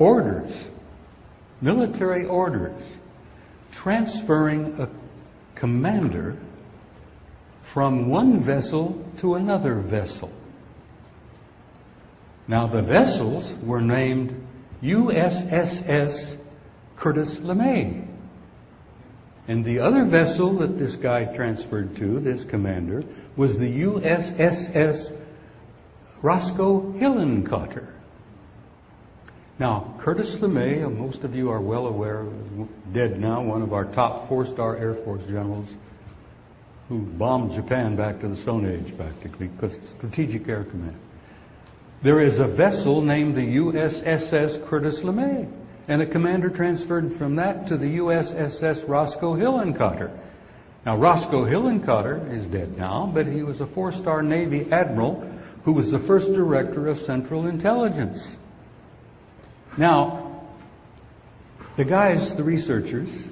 orders, military orders, transferring a commander from one vessel to another vessel. Now the vessels were named USSS Curtis LeMay. And the other vessel that this guy transferred to, this commander, was the USSS Roscoe Hillenkotter. Now, Curtis LeMay, most of you are well aware, dead now, one of our top 4-star Air Force generals who bombed Japan back to the Stone Age, practically, because Strategic Air Command. There is a vessel named the USSS Curtis LeMay, and a commander transferred from that to the USSS Roscoe Hillenkotter. Now, Roscoe Hillenkotter is dead now, but he was a 4-star Navy admiral who was the first director of Central Intelligence. Now, the guys, the researchers,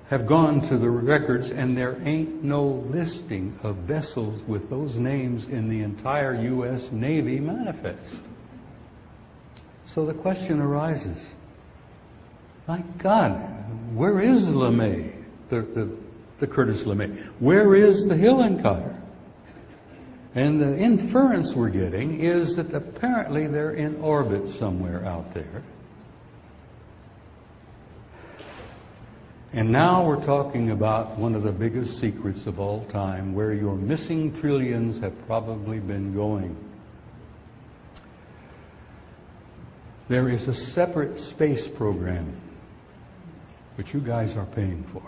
have gone to the records, and there ain't no listing of vessels with those names in the entire U.S. Navy manifest. So the question arises, my God, where is LeMay, the Curtis LeMay? Where is the Hillenkotter? And the inference we're getting is that apparently they're in orbit somewhere out there. And now we're talking about one of the biggest secrets of all time, where your missing trillions have probably been going. There is a separate space program which you guys are paying for,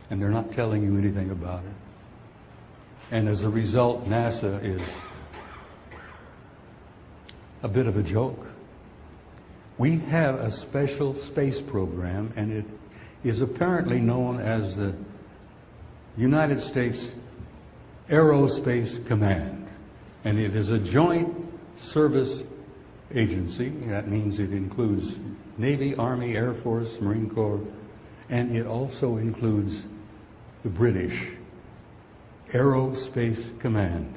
and they're not telling you anything about it. And as a result, NASA is a bit of a joke. We have a special space program, and it is apparently known as the United States Aerospace Command. And it is a joint service agency. That means it includes Navy, Army, Air Force, Marine Corps, and it also includes the British Aerospace Command.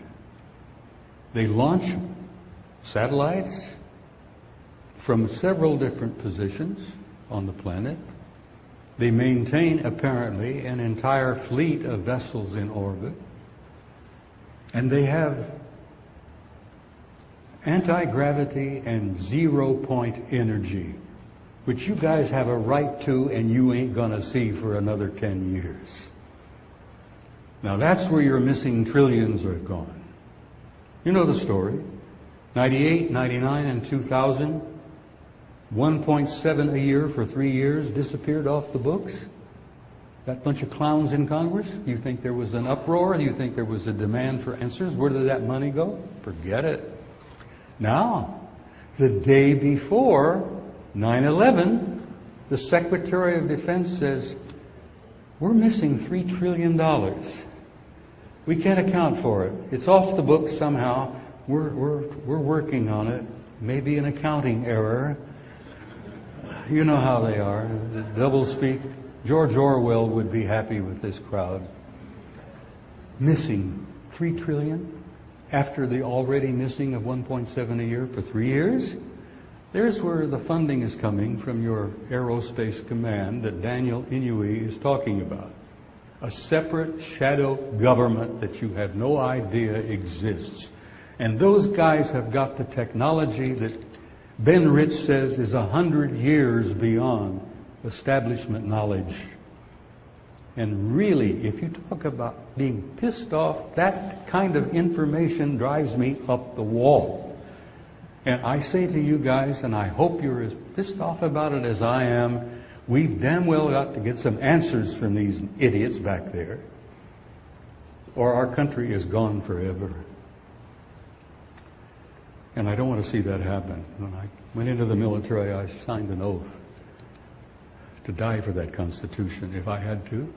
They launch satellites from several different positions on the planet. They maintain, apparently, an entire fleet of vessels in orbit. And they have anti-gravity and zero-point energy, which you guys have a right to and you ain't gonna see for another 10 years. Now that's where your missing trillions are gone. You know the story. 98, 99, and 2000, 1.7 a year for 3 years disappeared off the books. That bunch of clowns in Congress, you think there was an uproar? You think there was a demand for answers? Where did that money go? Forget it. Now, the day before 9/11, the Secretary of Defense says, we're missing $3 trillion. We can't account for it. It's off the books somehow. We're working on it. Maybe an accounting error. You know how they are. The double speak. George Orwell would be happy with this crowd. Missing $3 trillion after the already missing of 1.7 a year for 3 years? There's where the funding is coming from your aerospace command that Daniel Inouye is talking about. A separate shadow government that you have no idea exists. And those guys have got the technology that Ben Rich says is 100 years beyond establishment knowledge. And really, if you talk about being pissed off, that kind of information drives me up the wall. And I say to you guys, and I hope you're as pissed off about it as I am, we've damn well got to get some answers from these idiots back there, or our country is gone forever. And I don't want to see that happen. When I went into the military, I signed an oath to die for that Constitution if I had to.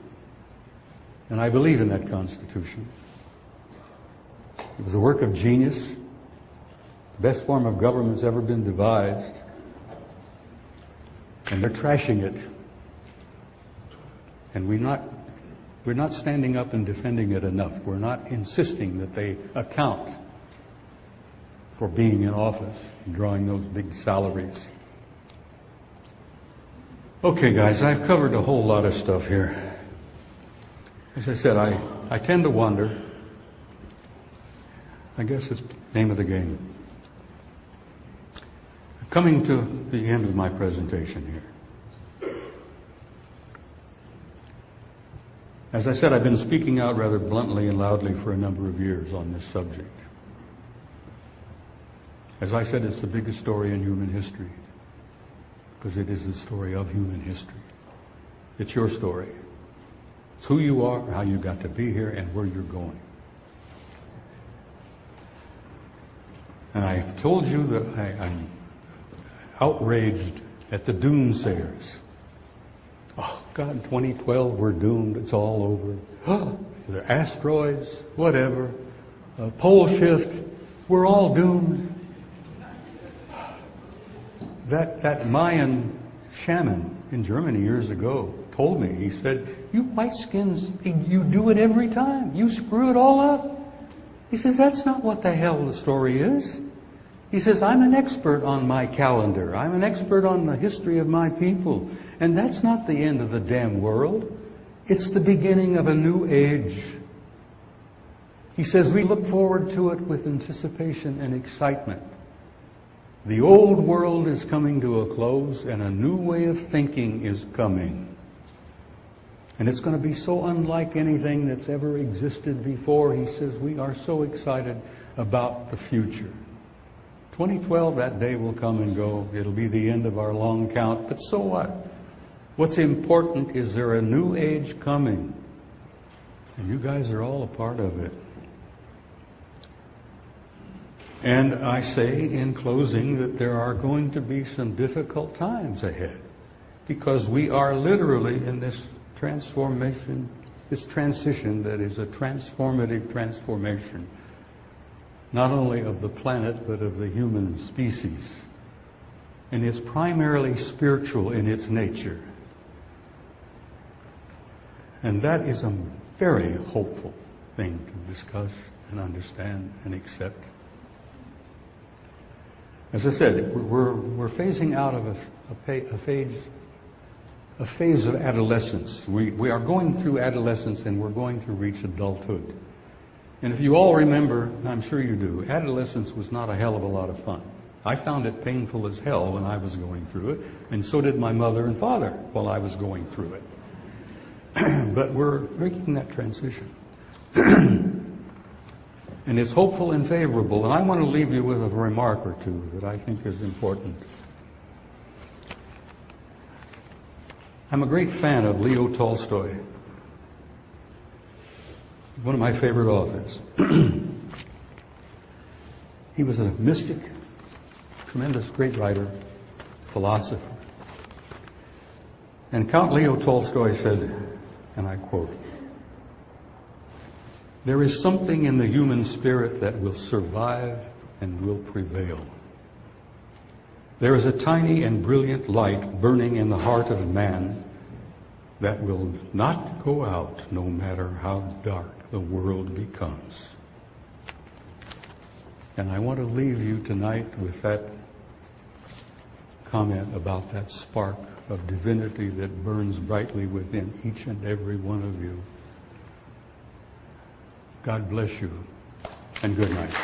And I believe in that Constitution. It was a work of genius. The best form of government's ever been devised. And they're trashing it. And we're not standing up and defending it enough. We're not insisting that they account for being in office and drawing those big salaries. Okay, guys, I've covered a whole lot of stuff here. As I said, I tend to wander. I guess it's the name of the game. Coming to the end of my presentation here. As I said, I've been speaking out rather bluntly and loudly for a number of years on this subject. As I said, it's the biggest story in human history, because it is the story of human history. It's your story. It's who you are, how you got to be here, and where you're going. And I've told you that I'm outraged at the doomsayers. Oh, God, 2012, we're doomed. It's all over. Oh, they're asteroids, whatever. Pole shift, we're all doomed. That Mayan shaman in Germany years ago told me, he said, you white-skins, you do it every time. You screw it all up. He says, that's not what the hell the story is. He says, I'm an expert on my calendar. I'm an expert on the history of my people. And that's not the end of the damn world. It's the beginning of a new age. He says, we look forward to it with anticipation and excitement. The old world is coming to a close, and a new way of thinking is coming. And it's going to be so unlike anything that's ever existed before. He says, we are so excited about the future. 2012, that day will come and go. It'll be the end of our long count. But so what? What's important is there a new age coming. And you guys are all a part of it. And I say in closing that there are going to be some difficult times ahead, because we are literally in this transformation, this transition that is a transformative transformation, not only of the planet but of the human species. And it's primarily spiritual in its nature. And that is a very hopeful thing to discuss and understand and accept. As I said, we're phasing out of a phase of adolescence. We are going through adolescence, and we're going to reach adulthood. And if you all remember, I'm sure you do, adolescence was not a hell of a lot of fun. I found it painful as hell when I was going through it, and so did my mother and father while I was going through it. But we're making that transition. And it's hopeful and favorable. And I want to leave you with a remark or two that I think is important. I'm a great fan of Leo Tolstoy, one of my favorite authors. He was a mystic, tremendous, great writer, philosopher. And Count Leo Tolstoy said, and I quote, "There is something in the human spirit that will survive and will prevail. There is a tiny and brilliant light burning in the heart of man that will not go out no matter how dark the world becomes." And I want to leave you tonight with that comment about that spark of divinity that burns brightly within each and every one of you. God bless you, and good night.